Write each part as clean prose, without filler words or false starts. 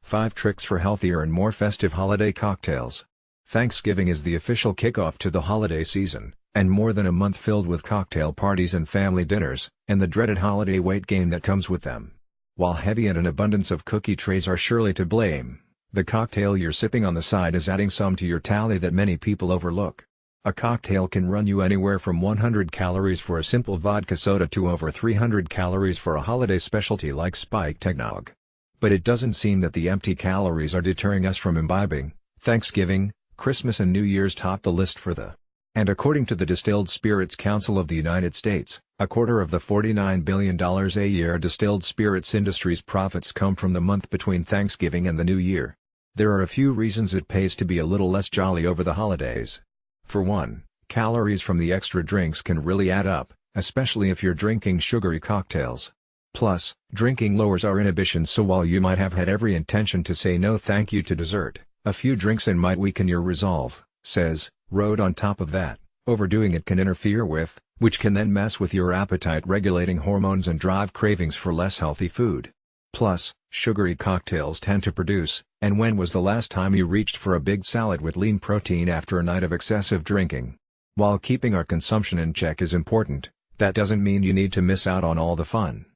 5 Tricks for Healthier and More Festive Holiday Cocktails. Thanksgiving is the official kickoff to the holiday season, and more than a month filled with cocktail parties and family dinners, and the dreaded holiday weight gain that comes with them. While heavy and an abundance of cookie trays are surely to blame, the cocktail you're sipping on the side is adding some to your tally that many people overlook. A cocktail can run you anywhere from 100 calories for a simple vodka soda to over 300 calories for a holiday specialty like spiked eggnog. But it doesn't seem that the empty calories are deterring us from imbibing. Thanksgiving, Christmas and New Year's top the list for the. And according to the Distilled Spirits Council of the United States, a quarter of the $49 billion a year distilled spirits industry's profits come from the month between Thanksgiving and the New Year. There are a few reasons it pays to be a little less jolly over the holidays. For one, calories from the extra drinks can really add up, especially if you're drinking sugary cocktails. Plus, drinking lowers our inhibitions, so while you might have had every intention to say no thank you to dessert, a few drinks in might weaken your resolve, says Rode. On top of that, overdoing it can interfere with, which can then mess with your appetite-regulating hormones and drive cravings for less healthy food. Plus, sugary cocktails tend to produce, and when was the last time you reached for a big salad with lean protein after a night of excessive drinking? While keeping our consumption in check is important, that doesn't mean you need to miss out on all the fun.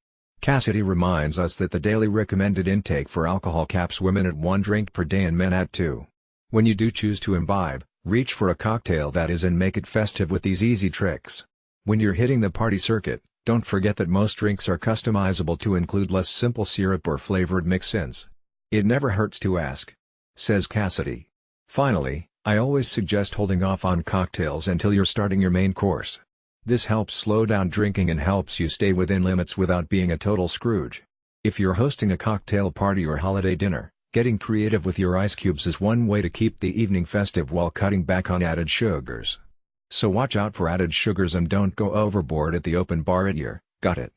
Cassidy reminds us that the daily recommended intake for alcohol caps women at 1 drink per day and men at 2. When you do choose to imbibe, reach for a cocktail that is and make it festive with these easy tricks. When you're hitting the party circuit, don't forget that most drinks are customizable to include less simple syrup or flavored mix-ins. It never hurts to ask, says Cassidy. Finally, I always suggest holding off on cocktails until you're starting your main course. This helps slow down drinking and helps you stay within limits without being a total Scrooge. If you're hosting a cocktail party or holiday dinner, getting creative with your ice cubes is one way to keep the evening festive while cutting back on added sugars. So watch out for added sugars and don't go overboard at the open bar at your, got it.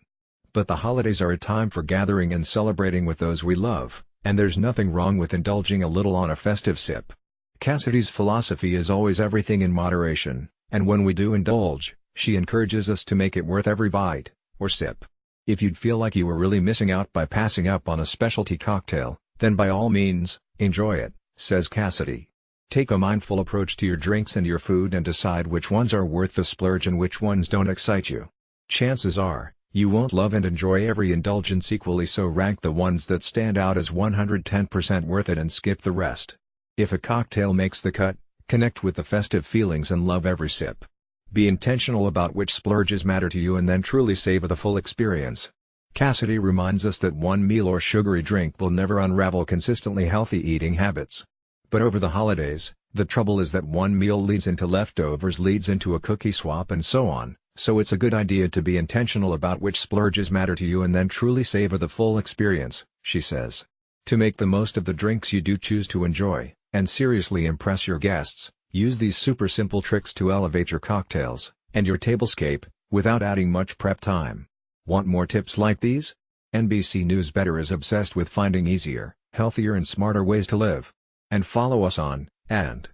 But the holidays are a time for gathering and celebrating with those we love, and there's nothing wrong with indulging a little on a festive sip. Cassidy's philosophy is always everything in moderation, and when we do indulge, she encourages us to make it worth every bite, or sip. If you'd feel like you were really missing out by passing up on a specialty cocktail, then by all means, enjoy it, says Cassidy. Take a mindful approach to your drinks and your food and decide which ones are worth the splurge and which ones don't excite you. Chances are, you won't love and enjoy every indulgence equally, so rank the ones that stand out as 110% worth it and skip the rest. If a cocktail makes the cut, connect with the festive feelings and love every sip. Be intentional about which splurges matter to you and then truly savor the full experience. Cassidy reminds us that one meal or sugary drink will never unravel consistently healthy eating habits. But over the holidays, the trouble is that one meal leads into leftovers, leads into a cookie swap and so on, so it's a good idea to be intentional about which splurges matter to you and then truly savor the full experience, she says. To make the most of the drinks you do choose to enjoy, and seriously impress your guests, use these super simple tricks to elevate your cocktails and your tablescape without adding much prep time. Want more tips like these? NBC News Better is obsessed with finding easier, healthier and smarter ways to live. And follow us on, and